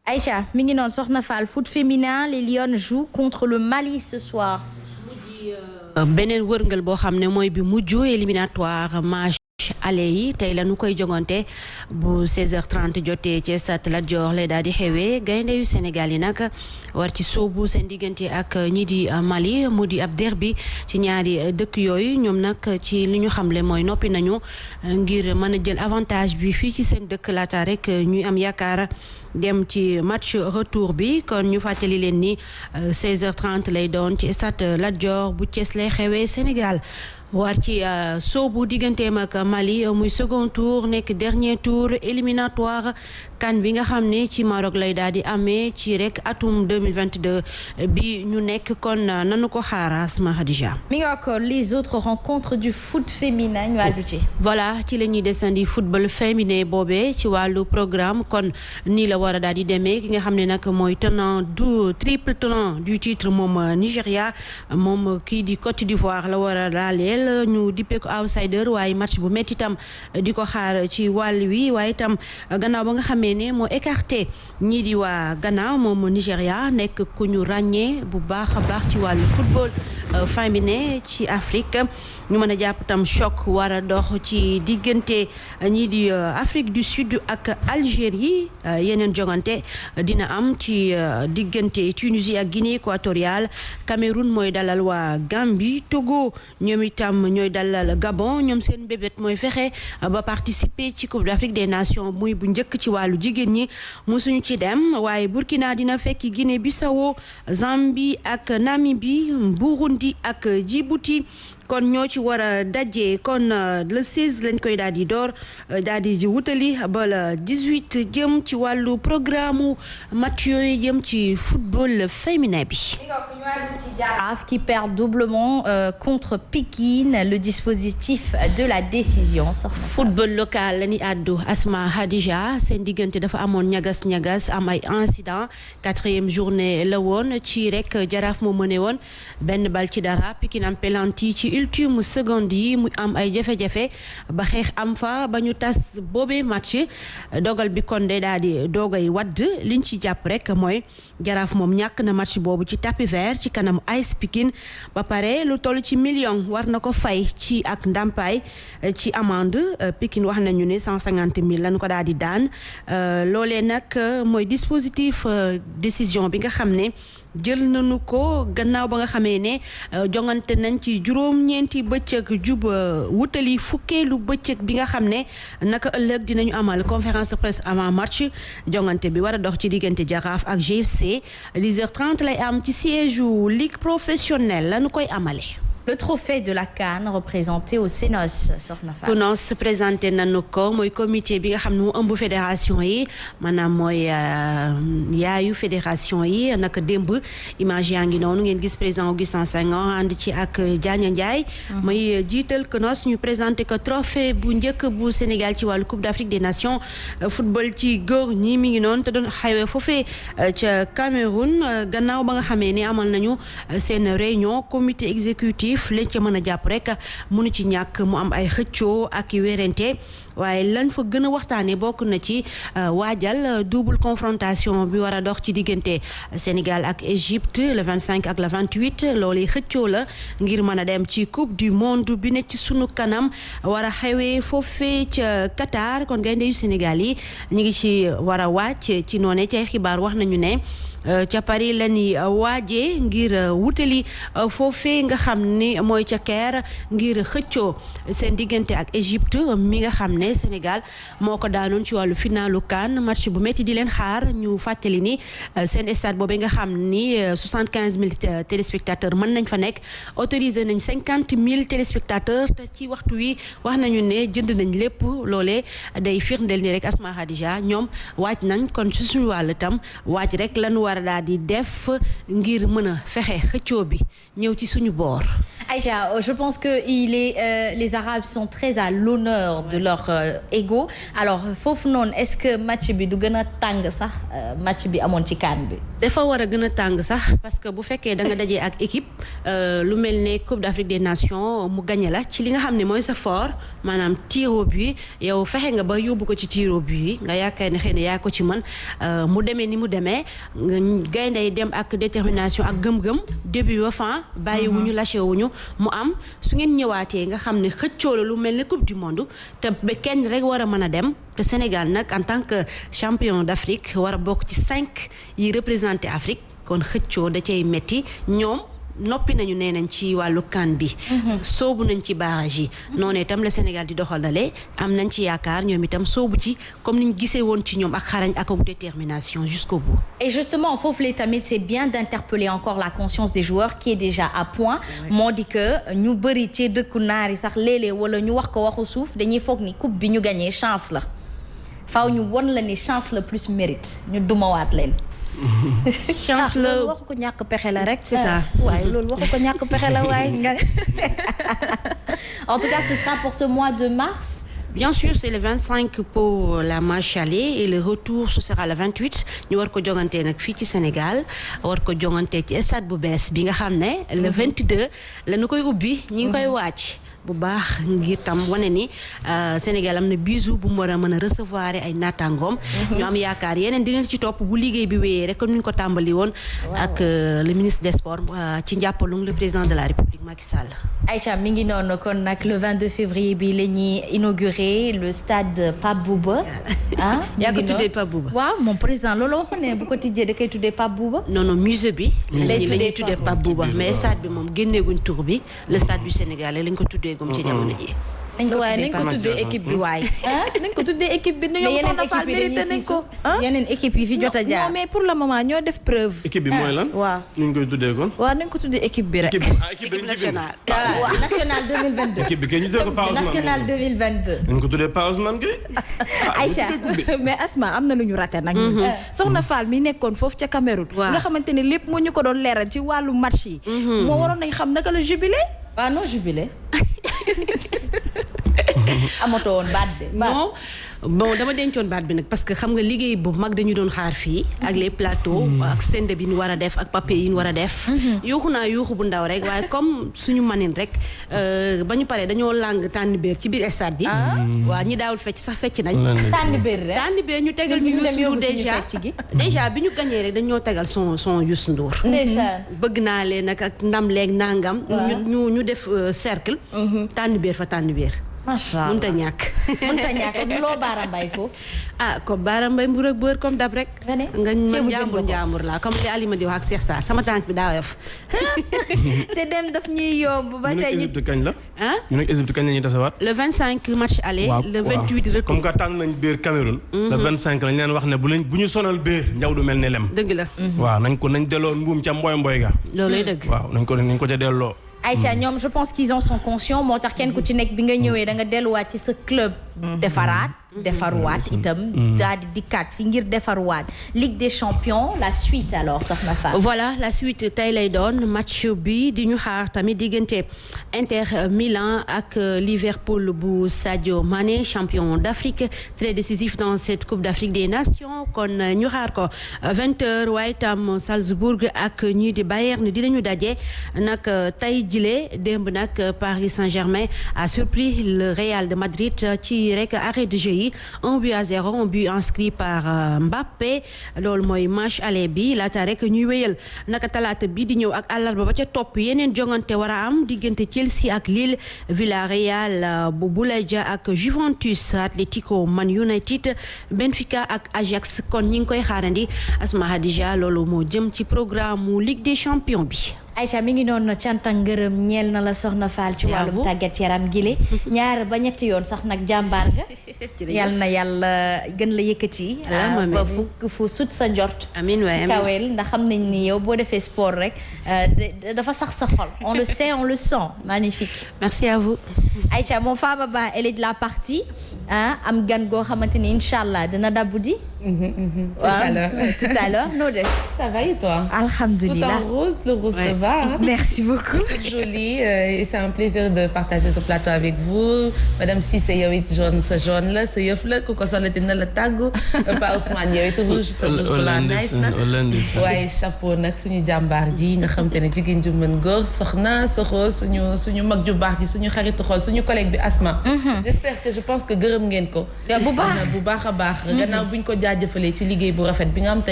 Aïcha mi ngi noonu Soxna Fall foot féminin les Lions jouent contre le Mali ce soir. beneen wërngal boo xam ne mooy bi mujj éliminatoire match aller yi tey la ñu koy jogante bu 16h30 jotee ci stade Lat Dior lay daal di xewee gaynde yu Sénégal yi nag war ci soobu seen diggante ak ñi di Mali mu di ab derby ci ñaari dëkk yooyu ñoom nag ci li ñu xamle mooy noppi nañu ngir mën a jël avantage bi fii ci seen dëkk laata rek ñuy am yaakaar dem ci match retour bi kon ñu fàttali leen ni 16h30 lay doon ci stade Lat Dior bu Thiès lay xewee Sénégal war ci soobu digganteem ak Mali muy second tour nekk dernier tour éliminatoire CAN bi nga xam ne ci Maroc lay daal di amee ci rek atum 2022 bi ñu nekk kon nanu ko xaar Asma Khadija. mi nga ko les autres rencontres du foot féminin ñu àddu ci. voilà ci la ñuy desandi football féminin boobee ci wàllu programme kon nii la war a daal di demee ki nga xam ne nag mooy tenant du triple tenant du titre moom Nigéria moom kii di Côte d'Ivoire la war a laaleel ñu dippee ko outsider waaye match bu métti itam di ko xaar ci wàll wi waaye itam gannaaw ba nga xamee ne moo écarté ñii di waa gannaaw moom Nigéria nekk ku ñu ràññee bu baax a baax ci wàllu football féminin ci Afrique ñu mën a jàpp tam choc war a dox ci diggante ñii di Afrique du Sud ak Algérie yeneen jongante dina am ci diggante Tunisie ak Guinée équatoriale Cameroun mooy dalal waa Gambie Togo ñoom itam ñooy dalal Gabon ñoom seen bébét mooy fexe ba participer ci Coupe d'Afrique des Nations muy bu njëkk ci wàllu jigéen ñi musuñu ci dem waaye Burkina dina fekki Guinée Bissau Zambie ak Namibie Burundi ak Djibouti kon ñoo ci war a daje kon le 16 lañ koy daal di door daal di wutali ba le 18 jëm ci wàllu programme match yooyu jëm ci football féminin bi. Jaraaf qui perd doublement contre Pikine le dispositif de la décision. football local la ni àddu Asma Hadija seen diggante dafa amoon ñagas am ay incident 4e journée la woon ci rek Jaraaf moo mëne woon benn bal ci dara Pikine am penalty ci ultime seconde yi mu am ay jafe-jafe ba xeex am fa ba ñu tas boobee match dogal bi kon de daal di doogay wadd liñ ci jàpp rek mooy Jaraaf moom ñàkk na match boobu ci tapis vert ci kanam AS Pikine ba pare lu toll ci million war na ko fay ci ak ndàmpaay ci amende Pikine wax nañu ne 150 000 lañ ko daal di daan loolee nag mooy dispositif décision bi nga xam ne jël nañu ko gannaaw ba nga xamee ne jongante nañ ci juróom-ñeenti bëccëg jub wutali fukkeelu bëccëg bi nga xam ne naka ëllëg dinañu amal conférence de presse avant match jongante bi war a dox ci diggante Jaraaf ak GFC 10h30 lay am ci siège u ligue professionnelle lañu koy amale. Le trophée de la CAN représenté au CNOS Soxna Fall. CNOS présenté nañu ko mooy comité bi nga xam ne mu ëmb fédération yi maanaam mooy yaayu fédération yi naka démb image yaa ngi noonu ngeen gis président Augustin Senghor ànd ci ak Diania Ndiaye. mooy jiital CNOS ñu présenté ko trophée bu njëkk bu Sénégal ci wàllu Coupe d'Afrique des Nations football ci góor ñi mi ngi noonu te doon xaywe foofee ca Cameroun gannaaw ba nga xamee ne amal nañu seen réunion comité exécutif. lañ ca mën a jàpp rek mënu ci ñàkk mu am ay xëccoo ak i wérante waaye lan fa gën a waxtaanee bokk na ci waajal double confrontation bi war a dox ci diggante Sénégal ak Égypte le 25 ak le 28 loolu xëccoo la ngir mën a dem ci coupe du monde bi ne ci sunu kanam war a xewee foofee ca Qatar kon gaynde yu Sénégal yi ñu ngi ci war a wàcc ci noone ci ay xibaar wax nañu ne ca Paris la ñuy waajee ngir wutali foofee nga xam ni mooy ca Caire ngir xëccoo seen diggante ak Égypte mi nga xam ne Sénégal moo ko daanoon ci wàllu finalu CAN match bu métti di leen xaar ñu fàttali ni seen stade boobee nga xam ni 75 000 téléspectateurs mën nañ fa nekk autorisé nañ 50 000 téléspectateurs te ci waxtu wi wax nañu ne jënd nañ lépp loolee day firndeel ni rek Asma Khadija ñoom waaj nañ kon ci suñu wàll itam waaj rek lañu war a daal di def ngir mën a fexe xëccoo bi ñëw ci suñu boor. Aïcha, je pense que les Arabes sont très à l'honneur de leur ego. Alors foofu noonu est-ce que match bi du gën a tàng sax match bi amoon ci CAN bi. dafa war a gën a tàng sax parce que bu fekkee da nga dajee ak équipe lu mel ne Coupe d'Afrique des Nations mu gagné la ci li nga xam ne mooy sa fort maanaam tir au but yow fexe nga ba yóbbu ko ci tir au but yi nga yaakaar ne xëy na yaa ko ci mën mu demee ni mu demee gaynde yi dem ak détermination ak gëm-gëm début ba fin bàyyiwuñu lâché wuñu mu am su ngeen ñëwaatee nga xam ne xëccoo la lu mel ne Coupe du Monde te ba kenn rek war a mën a dem te Sénégal nag en tant que champion d'Afrique war a bokk ci 5 yi représenté Afrique kon xëccoo da cay metti ñoom noppi nañu nee nañ ci wàllu CAN bi soobu nañ ci barrage yi noonu itam la Sénégal di doxalalee am nañ ci yaakaar ñoom itam soobu ci comme niñ gisee woon ci ñoom ak xarañ ak détermination jusqu'au bout. Et justement foofu la tamit c'est bien d'interpeller encore la conscience des joueurs qui est déjà à point moo di que ñu bëri ci dëkku naar yi sax léeg-léeg wala ñu wax ko waxu suuf dañuy foog ni coupe bi ñu gagné chance la faaw ñu won la ni chance la plus mérite ñu dumawaat leen. chance la loolu waxu ko ñàkk pexe la rek. c'est ça waaye loolu waxu ko ñàkk pexe la waaye nga. En tout cas ce sera pour ce mois de mars. Bien sûr c'est le 25 pour la match aller et le retour ce sera le 28 ñu war ko jongante nag fii ci Sénégal war ko jongante ci stade bu bees bi nga xam ne le 22 la ñu koy ubbi ñi ngi koy wàcc. bu baax ngir tam wane ni Sénégal am na bisu bu mu war a mën a recevoir ay naataangoom. ñu am yaakaar yeneen dinañ ci topp bu liggéey bi wéyee rek comme ni ñu ko tàmbali woon. ak le ministre des sports ci njàppalum le président de la République Macky Sall. Aïcha mi ngi noonu kon nag le 22 février bi la ñuy inauguré le stade Pape Bouba. ah yaa ko tuddee Pape Bouba. waaw moom président loolu waxoon ne bu ko tijjee da koy tuddee Pape Bouba. non non musée bi. la ñuy tuddee Pape Bouba mais stade bi moom génneeguñ tur bi le stade du Sénégal lañ ko tuddee. ci jamono ji nañ ko tuddee équipe bi waay nañ ko tuddee équipe bi ñoom Soxna Fall mérité nañ ko yeneen équipe yi fi jot a jaar non mais pour le moment ñoo def preuve équipe bi mooy lan waaw ñu ngi koy tuddee kon waaw nañ ko tuddee équipe bi rek équipe nationale national 2022 équipe bi kay ñu tuddee ko Pa Ousmane national 2022 ñu ko tuddee Pa Ousmane Gueye Aïcha mais Asma am na lu ñu raté nag Soxna Fall mi nekkoon foofu ca Cameroun nga xamante ne lépp moo ñu ko doon leeral ci wàllu match yi moo waroon nañ xam naka la jubilé waaw non jubilé amatoo woon baat de. non bon dama dencoon baat bi nag parce que xam nga liggéey bu mag dañu doon xaar fii ak les plateaux ak sende bi ñu war a def ak papier yi ñu war a def yuuxu naa yuuxu bu ndaw rek waaye comme suñu manin rek ba ñu paree dañoo làng tànn béer ci biir stade bi waaw ñi daawul fecc sax fecc nañ tànn béer ñu tegal ñu Youssou Ndour déjà bi ñu gañee rek dañoo tegal son Youssou Ndour bëgg naa leen nag ak ndam leeg nangam ñu def cercle tànn béer fa tànn béer macha allah mënut a ñàkk loo Baara Mbaye foofu. comme Baara Mbaye mburu ak beurre comme dab rek. nga njàmbur laa comme li Alima di wax ak Cheikh Sarr sama tànk bi daa woyof. te dem daf ñuy yomb ba tey Égypte kañ la. ñu nekk Égypte kañ la ñuy tasewaat. le 25 match aller. le 28 retour. comme que tànn nañ biir Cameroun. le 25 lañ leen wax ne bu ñu sonal biir njaw du mel ne lem. dëgg la. waaw nañ delloo mbuum ca mboy ga. loolay dëgg. waaw nañ ko ca delloo. Aïcha ñoom je pense qu'ils en sont conscients moo tax kenn ku ci nekk bi nga ñëwee da nga delluwaat ci sa club defaraat defaruwaat itam daal di dikkaat fi ngir defaruwaat Ligue des Champions la suite alors Soxna Fall. voilà la suite tey lay doon match bi di ñu xaar tamit diggante Inter Milan ak Liverpool bu Sadio Mané champion d'Afrique très décisif dans cette Coupe d'Afrique des Nations kon ñu xaar ko 20h waaye tam Salzbourg ak ñii di Bayern dinañu daje nag tey jile démb nag Paris Saint-Germain a surpris le Real de Madrid ci rek arrêt de jeu yi 1-0 un but inscrit par Mbappé loolu mooy match aller bi laata rek ñuy wéyal naka talaata bi di ñëw ak àllarba ba ca topp yeneen jongante war a am diggante Chelsea ak Lille Villarreal bu Boulaye Dia ak Juventus Atlético Man United Benfica ak Ajax kon ñi ngi koy xaarandi Asma Hadija loolu moo jëm ci programme mu Ligue des Champions bi. Aïcha mi ngi noonu cant ak ngërëm ñeel na la Soxna Fall ci wàllum tàggat yaram gile ñaar ba ñetti yoon sax nag jàmbaar nga yal na yàlla gën la yëkkati ba fu sut sa njort amiin waay ci kaweel ndax xam nañ ni yow boo defee sport rek dafa sax sa xol on le sait on le sent magnifique merci à vous Aïcha mon Faba Ba elle est de la partie am gan goo xamante ni incha allah dina dabbu di Tout à l'heure noo def. Ça va et toi? Alhamdulillah. Tout en rose, le rose te va. Merci beaucoup. Joli et c'est un plaisir de partager ce plateau avec vous. Madame Cissé yow it jaune sa jaune la sa yëf la ku ko solati na la tàggu. Pa Ousmane yow it rouge sa rouge blanc nice na. waaye chapeau nag suñu jàmbaar ji nga xam te ne jigéen ju mën góor soxna soxo suñu mag ju baax ji suñu xaritu xol suñu collègue bi Asma. J'espère que je pense que gërëm ngeen ko. bu baax a baax. gannaaw buñ ko jaajëfalee ci liggéey bu rafet bi nga am